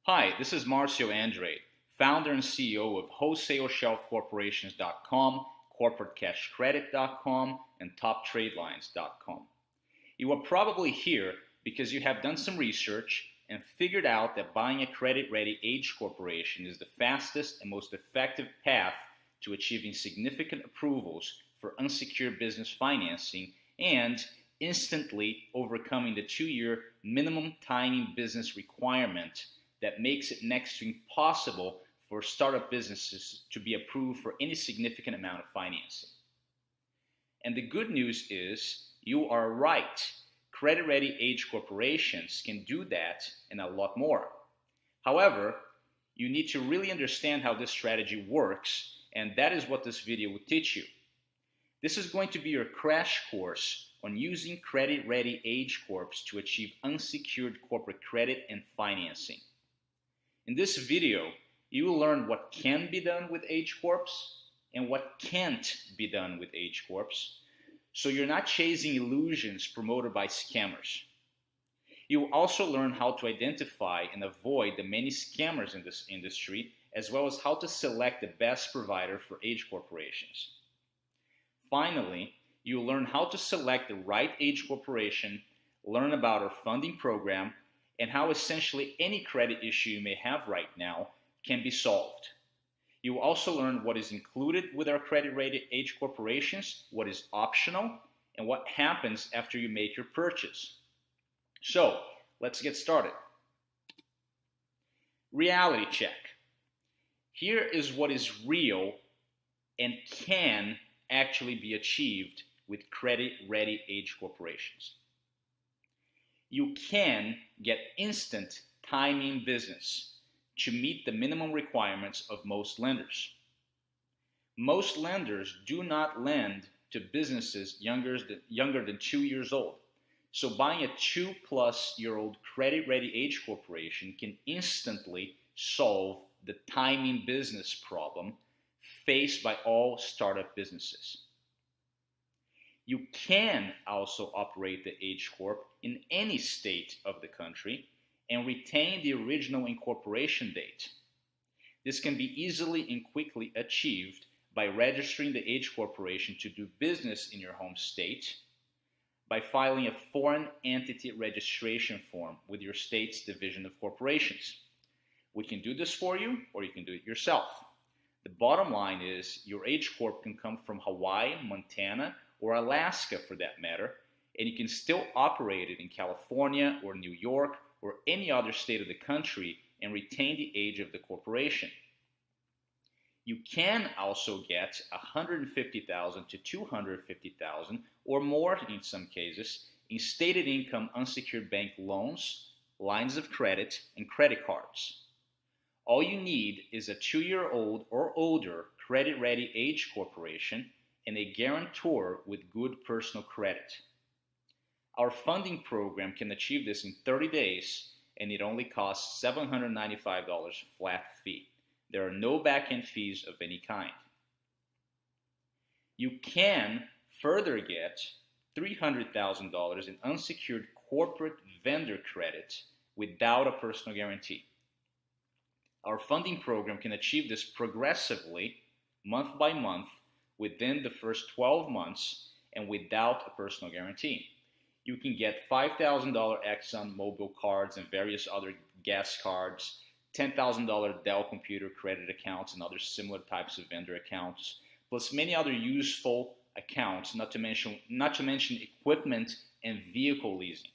Hi, this is Marcio Andrade, founder and CEO of WholesaleShelfCorporations.com, CorporateCashCredit.com, and TopTradeLines.com. You are probably here because you have done some research and figured out that buying a credit-ready age corporation is the fastest and most effective path to achieving significant approvals for unsecured business financing and instantly overcoming the 2-year minimum timing business requirement that makes it next to impossible for startup businesses to be approved for any significant amount of financing. And the good news is you are right. Credit-ready age corporations can do that and a lot more. However, you need to really understand how this strategy works, and that is what this video will teach you. This is going to be your crash course on using credit-ready age corps to achieve unsecured corporate credit and financing. In this video, you will learn what can be done with age corps and what can't be done with age corps, so you're not chasing illusions promoted by scammers. You will also learn how to identify and avoid the many scammers in this industry, as well as how to select the best provider for age corporations. Finally, you will learn how to select the right age corporation, learn about our funding program, and how essentially any credit issue you may have right now can be solved. You will also learn what is included with our credit-rated age corporations, what is optional, and what happens after you make your purchase. So, let's get started. Reality check. Here is what is real and can actually be achieved with credit-ready age corporations. You can get instant timing business to meet the minimum requirements of most lenders. Most lenders do not lend to businesses younger than 2 years old. So buying a 2-plus-year-old credit-ready age corporation can instantly solve the timing business problem faced by all startup businesses. You can also operate the age corp in any state of the country and retain the original incorporation date. This can be easily and quickly achieved by registering the age corporation to do business in your home state, by filing a foreign entity registration form with your state's Division of Corporations. We can do this for you, or you can do it yourself. The bottom line is your age corp can come from Hawaii, Montana, or Alaska for that matter, and you can still operate it in California or New York or any other state of the country and retain the age of the corporation. You can also get $150,000 to $250,000 or more in some cases in stated income unsecured bank loans, lines of credit, and credit cards. All you need is a 2-year-old or older credit-ready age corporation and a guarantor with good personal credit. Our funding program can achieve this in 30 days, and it only costs $795 flat fee. There are no back-end fees of any kind. You can further get $300,000 in unsecured corporate vendor credit without a personal guarantee. Our funding program can achieve this progressively, month by month, within the first 12 months and without a personal guarantee. You can get $5,000 Exxon Mobil cards and various other gas cards, $10,000 Dell computer credit accounts and other similar types of vendor accounts, plus many other useful accounts, not to mention equipment and vehicle leasing.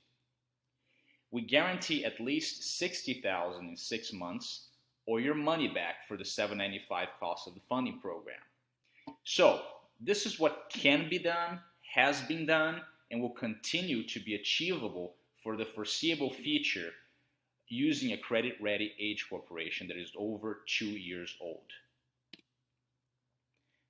We guarantee at least $60,000 in 6 months or your money back for the $795 cost of the funding program. So, this is what can be done, has been done, and will continue to be achievable for the foreseeable future using a credit-ready age corporation that is over 2 years old.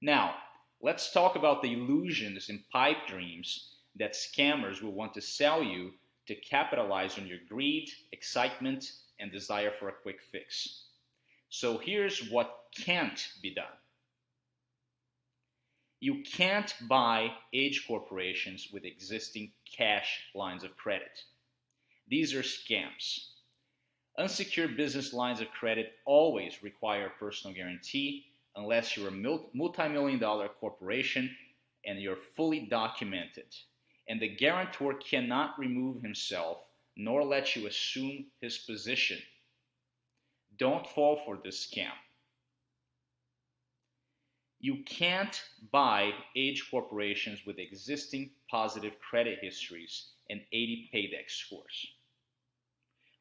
Now, let's talk about the illusions and pipe dreams that scammers will want to sell you to capitalize on your greed, excitement, and desire for a quick fix. So here's what can't be done. You can't buy age corporations with existing cash lines of credit. These are scams. Unsecured business lines of credit always require a personal guarantee unless you're a multi-million-dollar corporation and you're fully documented. And the guarantor cannot remove himself nor let you assume his position. Don't fall for this scam. You can't buy age corporations with existing positive credit histories and 80 payback scores.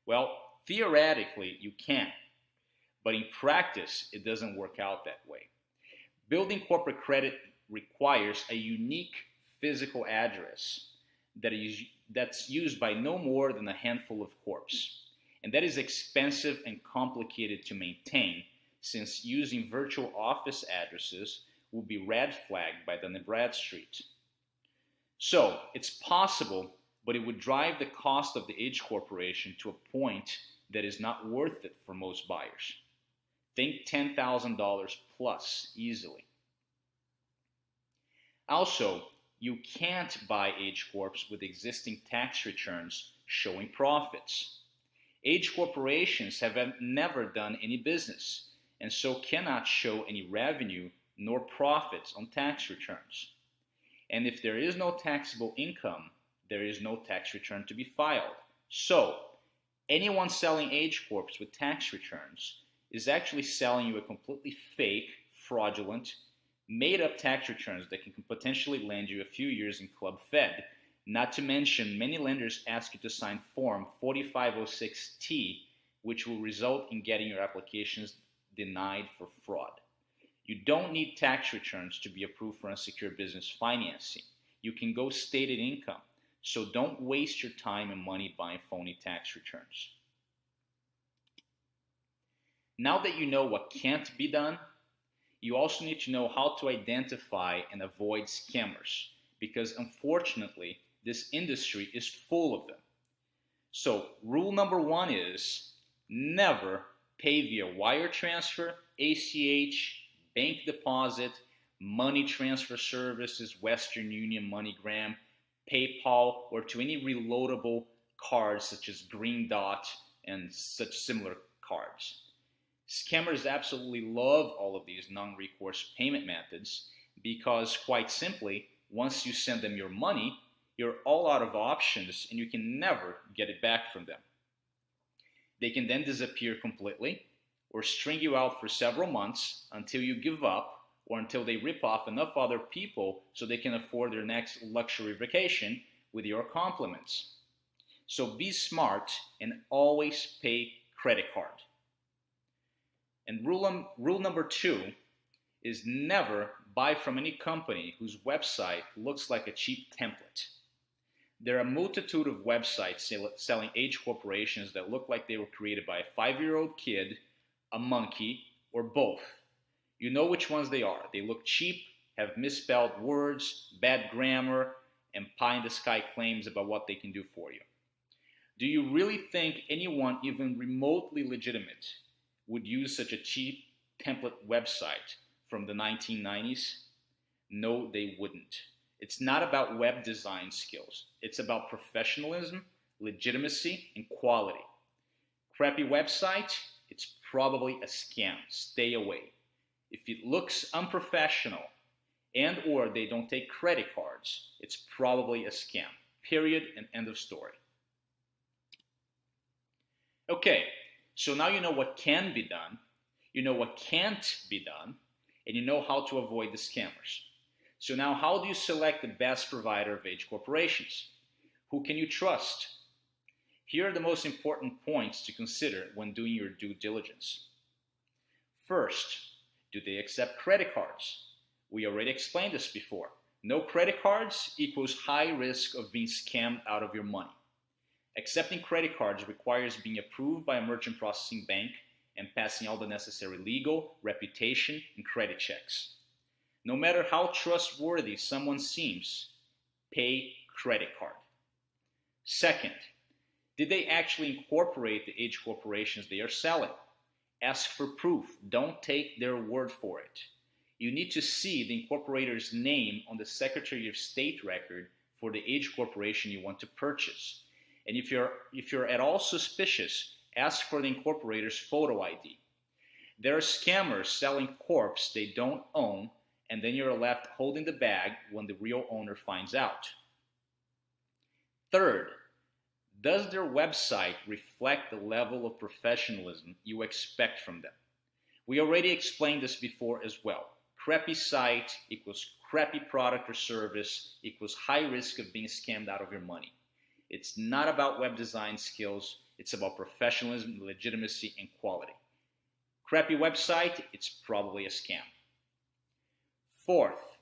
Well, theoretically, you can, but in practice, it doesn't work out that way. Building corporate credit requires a unique physical address that's used by no more than a handful of corps, and that is expensive and complicated to maintain, since using virtual office addresses will be red flagged by Dun & Bradstreet. So, it's possible, but it would drive the cost of the age corporation to a point that is not worth it for most buyers. Think $10,000 plus easily. Also, you can't buy age corps with existing tax returns showing profits. Age corporations have never done any business and so cannot show any revenue nor profits on tax returns. And if there is no taxable income, there is no tax return to be filed. So, anyone selling age corps with tax returns is actually selling you a completely fake, fraudulent, made-up tax returns that can potentially land you a few years in Club Fed. Not to mention, many lenders ask you to sign Form 4506T, which will result in getting your applications denied for fraud. You don't need tax returns to be approved for unsecured business financing. You can go stated income, so don't waste your time and money buying phony tax returns. Now that you know what can't be done, you also need to know how to identify and avoid scammers, because unfortunately, this industry is full of them. So, rule number 1 is never pay via wire transfer, ACH, bank deposit, money transfer services, Western Union, MoneyGram, PayPal, or to any reloadable cards such as Green Dot and such similar cards. Scammers absolutely love all of these non-recourse payment methods because, quite simply, once you send them your money, you're all out of options and you can never get it back from them. They can then disappear completely or string you out for several months until you give up or until they rip off enough other people so they can afford their next luxury vacation with your compliments. So be smart and always pay credit card. And rule number 2 is never buy from any company whose website looks like a cheap template. There are a multitude of websites selling age corporations that look like they were created by a 5-year-old kid, a monkey, or both. You know which ones they are. They look cheap, have misspelled words, bad grammar, and pie-in-the-sky claims about what they can do for you. Do you really think anyone even remotely legitimate would use such a cheap template website from the 1990s? No, they wouldn't. It's not about web design skills. It's about professionalism, legitimacy, and quality. Crappy website, it's probably a scam. Stay away. If it looks unprofessional and or they don't take credit cards, it's probably a scam. Period and end of story. Okay, so now you know what can be done, you know what can't be done, and you know how to avoid the scammers. So now how do you select the best provider of age corporations? Who can you trust? Here are the most important points to consider when doing your due diligence. First, do they accept credit cards? We already explained this before. No credit cards equals high risk of being scammed out of your money. Accepting credit cards requires being approved by a merchant processing bank and passing all the necessary legal, reputation, and credit checks. No matter how trustworthy someone seems, pay credit card. Second, did they actually incorporate the age corporations they are selling? Ask for proof. Don't take their word for it. You need to see the incorporator's name on the Secretary of State record for the age corporation you want to purchase. And if you're at all suspicious, ask for the incorporator's photo ID. There are scammers selling corpse they don't own, and then you're left holding the bag when the real owner finds out. Third, does their website reflect the level of professionalism you expect from them? We already explained this before as well. Crappy site equals crappy product or service equals high risk of being scammed out of your money. It's not about web design skills, it's about professionalism, legitimacy, and quality. Crappy website, it's probably a scam. Fourth,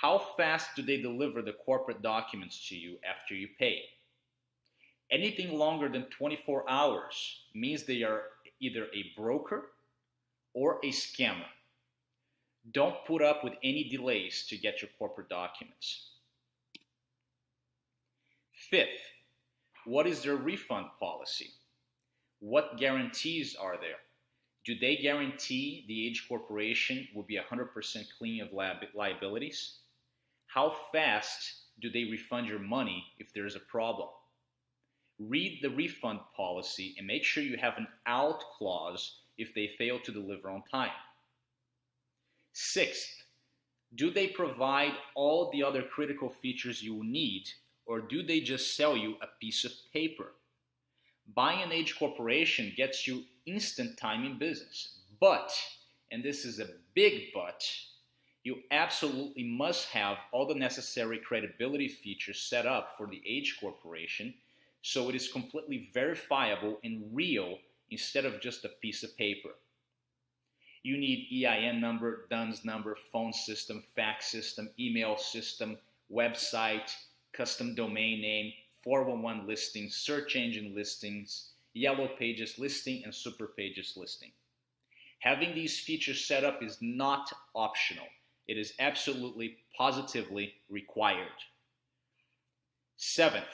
how fast do they deliver the corporate documents to you after you pay? Anything longer than 24 hours means they are either a broker or a scammer. Don't put up with any delays to get your corporate documents. Fifth, what is their refund policy? What guarantees are there? Do they guarantee the age corporation will be 100% clean of liabilities? How fast do they refund your money if there is a problem? Read the refund policy and make sure you have an out clause if they fail to deliver on time. Sixth, do they provide all the other critical features you need, or do they just sell you a piece of paper? Buying an age corporation gets you instant time in business, but, and this is a big but, you absolutely must have all the necessary credibility features set up for the age corporation so it is completely verifiable and real instead of just a piece of paper. You need EIN number, DUNS number, phone system, fax system, email system, website, custom domain name, 411 listings, search engine listings, yellow pages listing, and super pages listing. Having these features set up is not optional. It is absolutely, positively required. Seventh,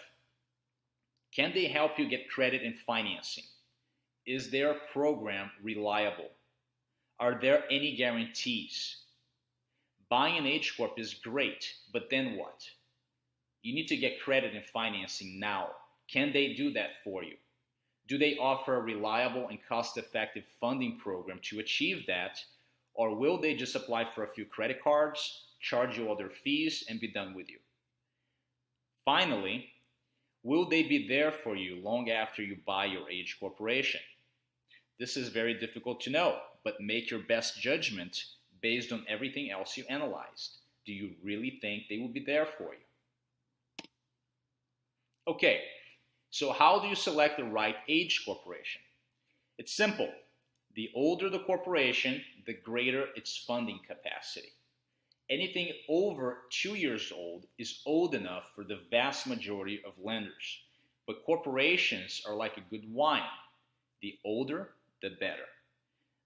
can they help you get credit and financing? Is their program reliable? Are there any guarantees? Buying an H Corp is great, but then what? You need to get credit and financing now. Can they do that for you? Do they offer a reliable and cost-effective funding program to achieve that? Or will they just apply for a few credit cards, charge you all their fees, and be done with you? Finally, will they be there for you long after you buy your age corporation? This is very difficult to know, but make your best judgment based on everything else you analyzed. Do you really think they will be there for you? Okay, so how do you select the right age corporation? It's simple. The older the corporation, the greater its funding capacity. Anything over 2 years old is old enough for the vast majority of lenders. But corporations are like a good wine. The older, the better.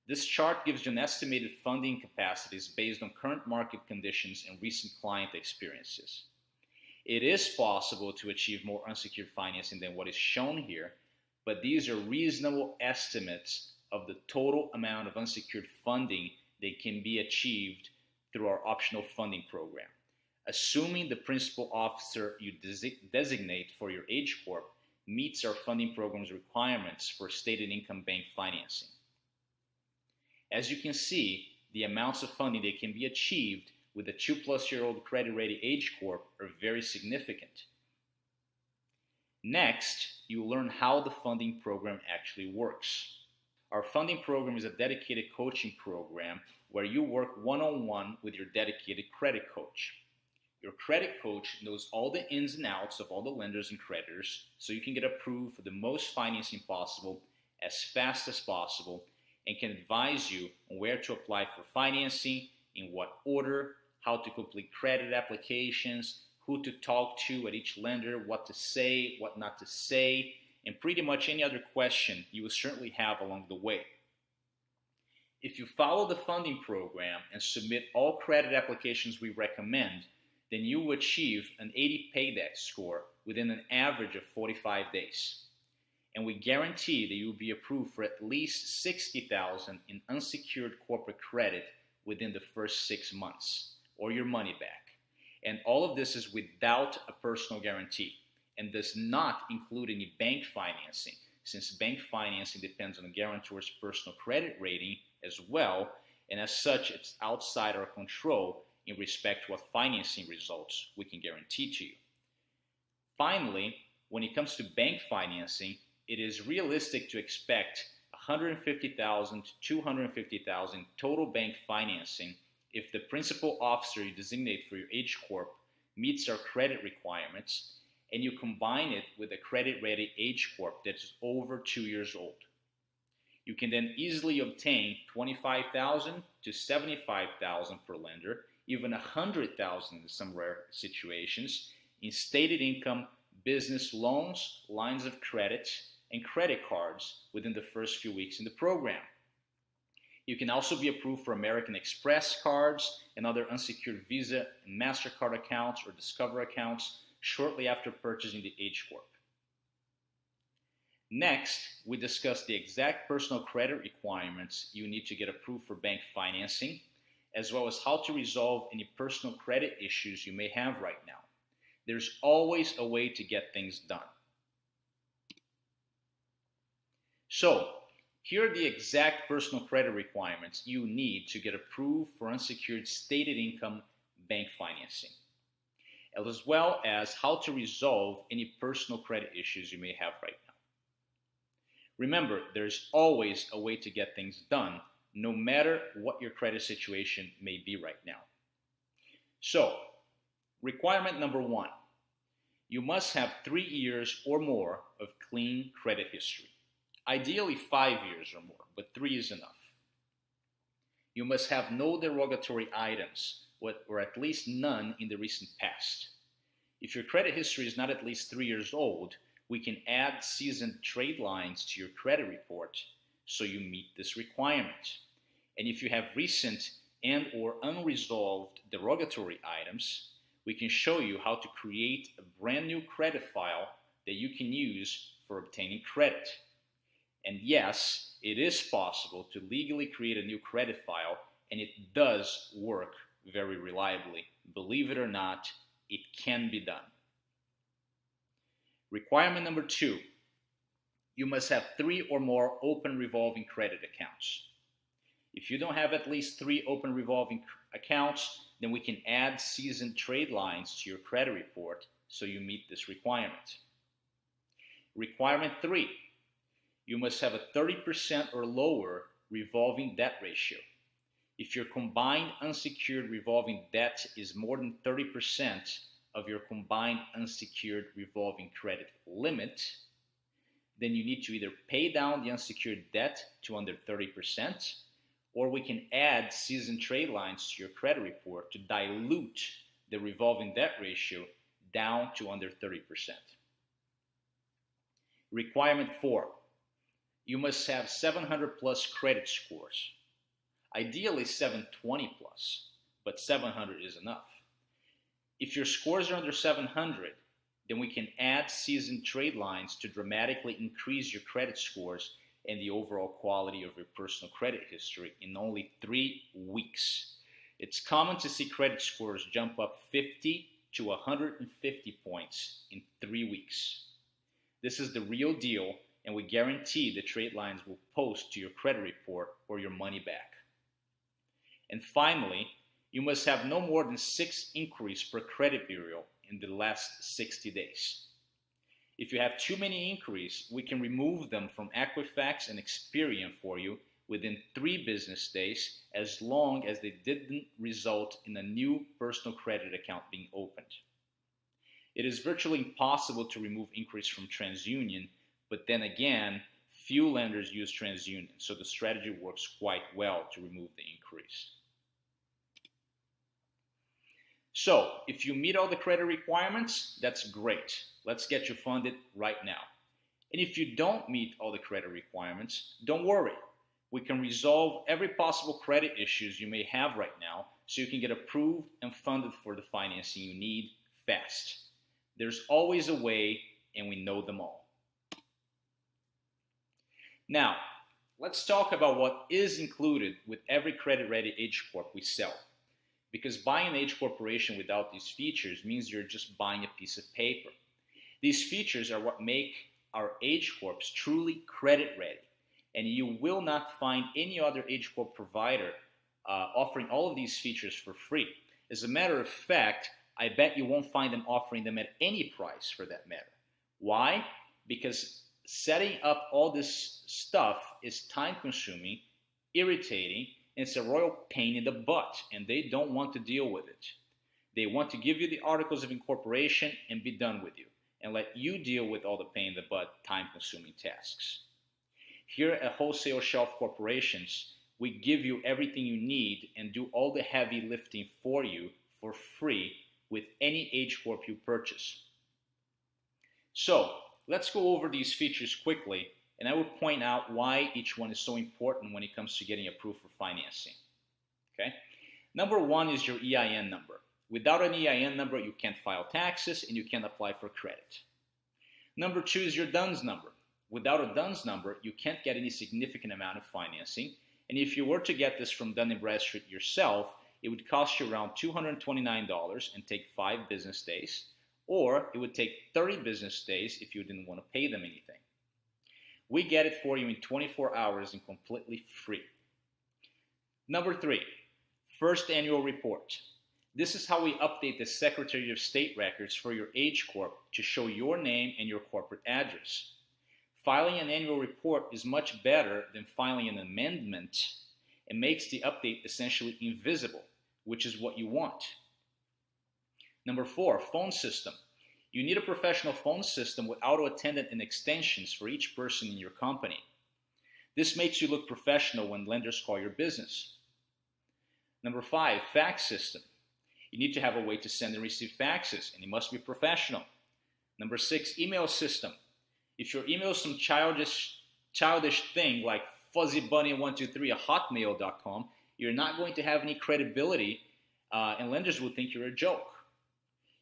This chart gives you an estimated funding capacities based on current market conditions and recent client experiences. It is possible to achieve more unsecured financing than what is shown here, but these are reasonable estimates of the total amount of unsecured funding that can be achieved through our optional funding program, assuming the principal officer you designate for your Age Corp meets our funding program's requirements for stated income bank financing. As you can see, the amounts of funding that can be achieved with a 2-plus-year-old credit-ready Age Corp are very significant. Next, you will learn how the funding program actually works. Our funding program is a dedicated coaching program where you work one-on-one with your dedicated credit coach. Your credit coach knows all the ins and outs of all the lenders and creditors, so you can get approved for the most financing possible as fast as possible and can advise you on where to apply for financing, in what order, how to complete credit applications, who to talk to at each lender, what to say, what not to say, and pretty much any other question you will certainly have along the way. If you follow the funding program and submit all credit applications we recommend, then you will achieve an 80 payback score within an average of 45 days. And we guarantee that you will be approved for at least $60,000 in unsecured corporate credit within the first 6 months, or your money back. And all of this is without a personal guarantee and does not include any bank financing, since bank financing depends on a guarantor's personal credit rating as well, and as such, it's outside our control in respect to what financing results we can guarantee to you. Finally, when it comes to bank financing, it is realistic to expect $150,000 to $250,000 total bank financing if the principal officer you designate for your H Corp meets our credit requirements and you combine it with a credit-ready H Corp that is over 2 years old. You can then easily obtain $25,000 to $75,000 per lender, even $100,000 in some rare situations, in stated income, business loans, lines of credit, and credit cards within the first few weeks in the program. You can also be approved for American Express cards and other unsecured Visa and MasterCard accounts or Discover accounts shortly after purchasing the H Corp. Next, we discuss the exact personal credit requirements you need to get approved for bank financing, as well as how to resolve any personal credit issues you may have right now. There's always a way to get things done. So, here are the exact personal credit requirements you need to get approved for unsecured stated income bank financing, as well as how to resolve any personal credit issues you may have right now. Remember, there's always a way to get things done, no matter what your credit situation may be right now. So, requirement number 1, you must have 3 years or more of clean credit history. Ideally 5 years or more, but 3 is enough. You must have no derogatory items, or at least none in the recent past. If your credit history is not at least 3 years old, we can add seasoned trade lines to your credit report so you meet this requirement. And if you have recent and or unresolved derogatory items, we can show you how to create a brand new credit file that you can use for obtaining credit. And yes, it is possible to legally create a new credit file, and it does work very reliably. Believe it or not, it can be done. Requirement number 2, you must have 3 or more open revolving credit accounts. If you don't have at least 3 open revolving accounts, then we can add seasoned trade lines to your credit report so you meet this requirement. Requirement 3, you must have a 30% or lower revolving debt ratio. If your combined unsecured revolving debt is more than 30% of your combined unsecured revolving credit limit, then you need to either pay down the unsecured debt to under 30%, or we can add seasoned trade lines to your credit report to dilute the revolving debt ratio down to under 30%. Requirement 4, you must have 700 plus credit scores. Ideally 720 plus, but 700 is enough. If your scores are under 700, then we can add seasoned trade lines to dramatically increase your credit scores and the overall quality of your personal credit history in only 3 weeks. It's common to see credit scores jump up 50 to 150 points in 3 weeks. This is the real deal, and we guarantee the trade lines will post to your credit report or your money back. And finally, you must have no more than 6 inquiries per credit bureau in the last 60 days. If you have too many inquiries, we can remove them from Equifax and Experian for you within 3 business days, as long as they didn't result in a new personal credit account being opened. It is virtually impossible to remove inquiries from TransUnion, but then again, few lenders use TransUnion, so the strategy works quite well to remove the inquiries. So, if you meet all the credit requirements, that's great. Let's get you funded right now. And if you don't meet all the credit requirements, don't worry. We can resolve every possible credit issues you may have right now so you can get approved and funded for the financing you need fast. There's always a way, and we know them all. Now, let's talk about what is included with every credit-ready H Corp we sell. Because buying an H corporation without these features means you're just buying a piece of paper. These features are what make our H Corps truly credit ready, and you will not find any other H Corp provider offering all of these features for free. As a matter of fact, I bet you won't find them offering them at any price for that matter. Why? Because setting up all this stuff is time consuming, irritating, and it's a royal pain in the butt, and they don't want to deal with it. They want to give you the articles of incorporation and be done with you, and let you deal with all the pain in the butt, time consuming tasks. Here at Wholesale Shelf Corporations, we give you everything you need and do all the heavy lifting for you for free with any H Corp you purchase. So let's go over these features quickly, and I will point out why each one is so important when it comes to getting approved for financing. Okay? Number one is your EIN number. Without an EIN number, you can't file taxes and you can't apply for credit. Number two is your DUNS number. Without a DUNS number, you can't get any significant amount of financing. And if you were to get this from Dun & Bradstreet yourself, it would cost you around $229 and take 5 business days, or it would take 30 business days if you didn't want to pay them anything. We get it for you in 24 hours and completely free. Number 3, first annual report. This is how we update the Secretary of State records for your H Corp to show your name and your corporate address. Filing an annual report is much better than filing an amendment. It makes the update essentially invisible, which is what you want. Number 4, phone system. You need a professional phone system with auto-attendant and extensions for each person in your company. This makes you look professional when lenders call your business. Number 5, fax system. You need to have a way to send and receive faxes, and it must be professional. Number 6, email system. If your email is some childish thing like fuzzybunny123 at hotmail.com, you're not going to have any credibility, and lenders will think you're a joke.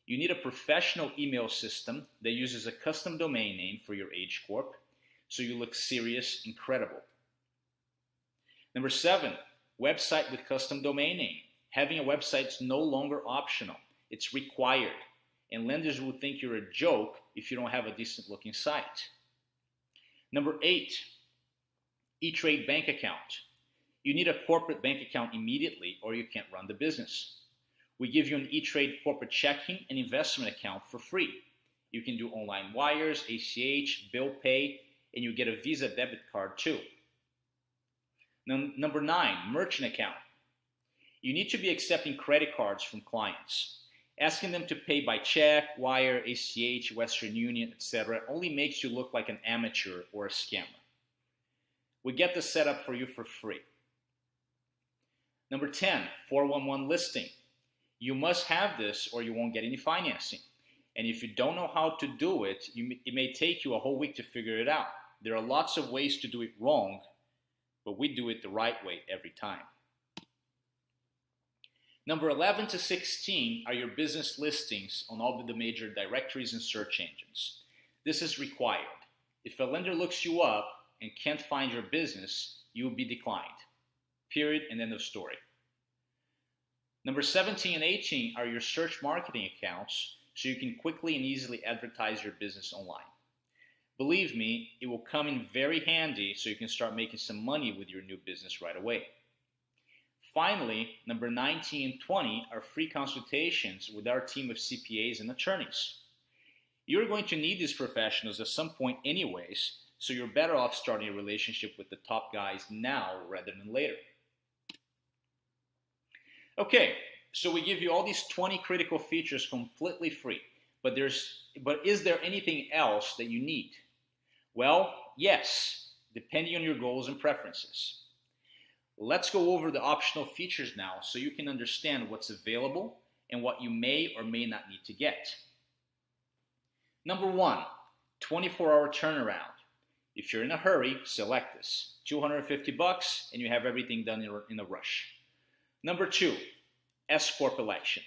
You need a professional email system that uses a custom domain name for your H Corp, so you look serious and credible. Number 7, website with custom domain name. Having a website is no longer optional. It's required. And lenders will think you're a joke if you don't have a decent looking site. Number 8, E-Trade bank account. You need a corporate bank account immediately or you can't run the business. We give you an E-Trade corporate checking and investment account for free. You can do online wires, ACH, bill pay, and you get a Visa debit card too. Number 9, merchant account. You need to be accepting credit cards from clients. Asking them to pay by check, wire, ACH, Western Union, etc. only makes you look like an amateur or a scammer. We get this set up for you for free. Number 10, 411 listing. You must have this or you won't get any financing. And if you don't know how to do it, it may take you a whole week to figure it out. There are lots of ways to do it wrong, but we do it the right way every time. Number 11 to 16 are your business listings on all of the major directories and search engines. This is required. If a lender looks you up and can't find your business, you will be declined. Period and end of story. Number 17 and 18 are your search marketing accounts, so you can quickly and easily advertise your business online. Believe me, it will come in very handy so you can start making some money with your new business right away. Finally, number 19 and 20 are free consultations with our team of CPAs and attorneys. You're going to need these professionals at some point anyways, so you're better off starting a relationship with the top guys now rather than later. Okay, so we give you all these 20 critical features completely free, but is there anything else that you need? Well, yes, depending on your goals and preferences. Let's go over the optional features now so you can understand what's available and what you may or may not need to get. Number 1, 24-hour turnaround. If you're in a hurry, select this. $250 and you have everything done in a rush. Number 2, S-Corp election.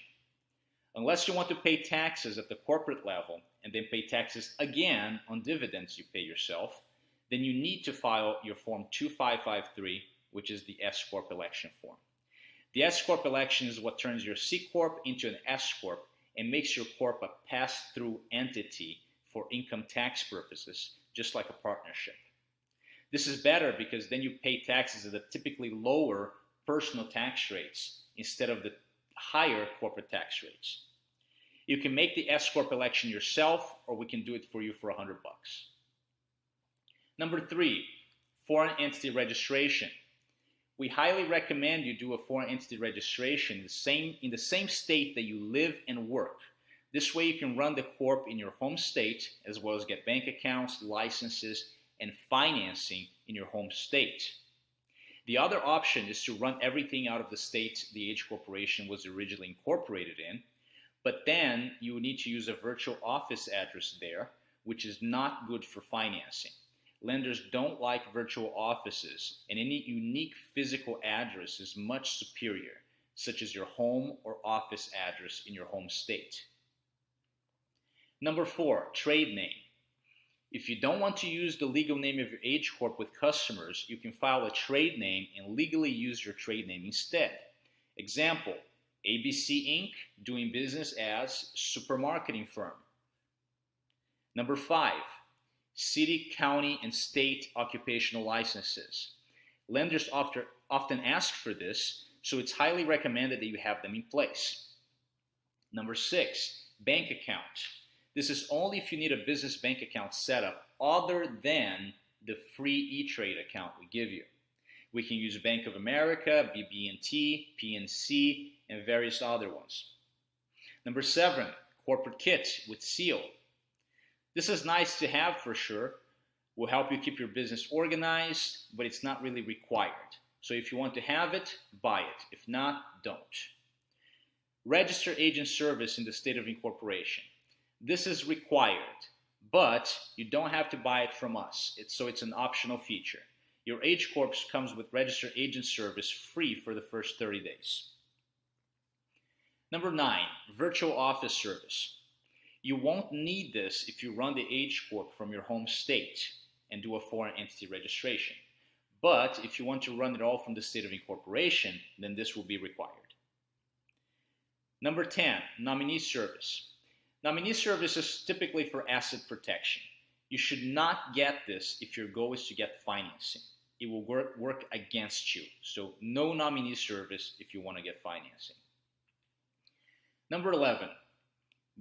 Unless you want to pay taxes at the corporate level and then pay taxes again on dividends you pay yourself, then you need to file your Form 2553, which is the S-Corp election form. The S-Corp election is what turns your C-Corp into an S-Corp and makes your Corp a pass-through entity for income tax purposes just like a partnership. This is better because then you pay taxes at the typically lower personal tax rates instead of the higher corporate tax rates. You can make the S Corp election yourself, or we can do it for you for $100. Number 3, foreign entity registration. We highly recommend you do a foreign entity registration in the same state that you live and work. This way you can run the corp in your home state, as well as get bank accounts, licenses, and financing in your home state. The other option is to run everything out of the state the H corporation was originally incorporated in, but then you need to use a virtual office address there, which is not good for financing. Lenders don't like virtual offices, and any unique physical address is much superior, such as your home or office address in your home state. Number 4, trade name. If you don't want to use the legal name of your H Corp with customers, you can file a trade name and legally use your trade name instead. Example, ABC Inc., doing business as supermarketing firm. Number 5, city, county, and state occupational licenses. Lenders often ask for this, so it's highly recommended that you have them in place. Number 6, bank account. This is only if you need a business bank account set up other than the free E-Trade account we give you. We can use Bank of America, BB&T, PNC, and various other ones. Number 7, corporate kit with seal. This is nice to have for sure. Will help you keep your business organized, but it's not really required. So if you want to have it, buy it. If not, don't. Register agent service in the state of incorporation. This is required, but you don't have to buy it from us. So it's an optional feature. Your H Corp comes with registered agent service free for the first 30 days. Number 9, virtual office service. You won't need this if you run the H Corp from your home state and do a foreign entity registration. But if you want to run it all from the state of incorporation, then this will be required. Number 10, nominee service. Nominee service is typically for asset protection. You should not get this if your goal is to get financing. It will work against you. So no nominee service if you want to get financing. Number 11,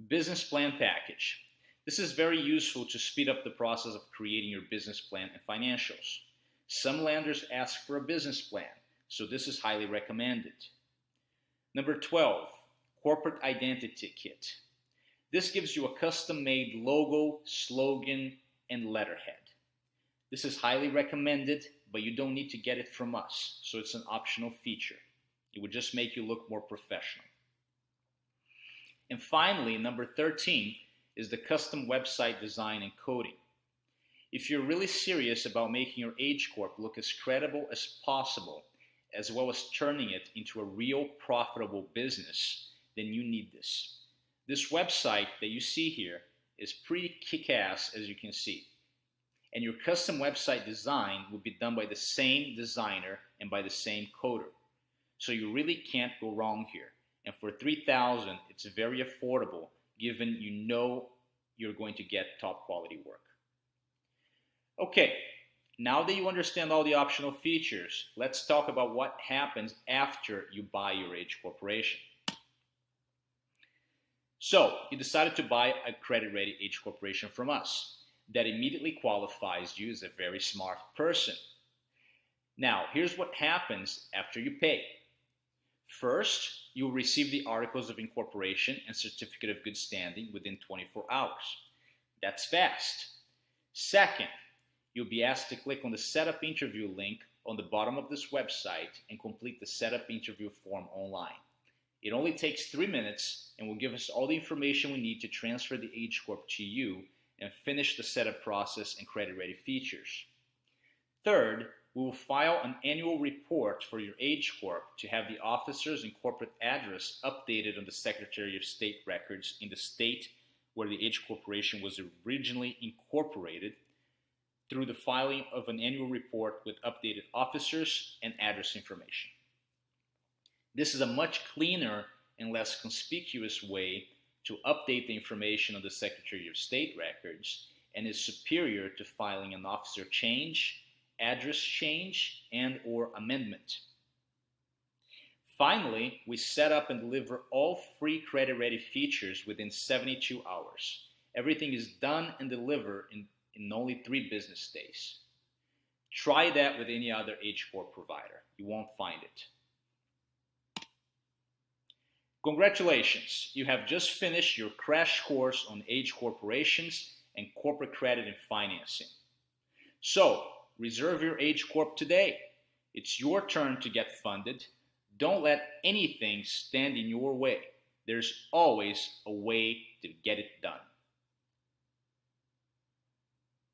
business plan package. This is very useful to speed up the process of creating your business plan and financials. Some lenders ask for a business plan, so this is highly recommended. Number 12, corporate identity kit. This gives you a custom-made logo, slogan, and letterhead. This is highly recommended, but you don't need to get it from us, so it's an optional feature. It would just make you look more professional. And finally, number 13 is the custom website design and coding. If you're really serious about making your H Corp look as credible as possible, as well as turning it into a real profitable business, then you need this. This website that you see here is pretty kick-ass, as you can see. And your custom website design will be done by the same designer and by the same coder. So you really can't go wrong here. And for $3,000, it's very affordable, given you know you're going to get top quality work. Okay, now that you understand all the optional features, let's talk about what happens after you buy your H corporation. So, you decided to buy a credit-ready H corporation from us. That immediately qualifies you as a very smart person. Now, here's what happens after you pay. First, you'll receive the articles of incorporation and certificate of good standing within 24 hours. That's fast. Second, you'll be asked to click on the setup interview link on the bottom of this website and complete the setup interview form online. It only takes 3 minutes and will give us all the information we need to transfer the H Corp to you and finish the setup process and credit-ready features. Third, we will file an annual report for your H Corp to have the officers and corporate address updated on the Secretary of State records in the state where the H Corporation was originally incorporated through the filing of an annual report with updated officers and address information. This is a much cleaner and less conspicuous way to update the information on the Secretary of State records, and is superior to filing an officer change, address change, and/or amendment. Finally, we set up and deliver all free credit-ready features within 72 hours. Everything is done and delivered in only 3 business days. Try that with any other H Corp provider. You won't find it. Congratulations, you have just finished your crash course on H corporations and corporate credit and financing. So, reserve your H Corp today. It's your turn to get funded. Don't let anything stand in your way. There's always a way to get it done.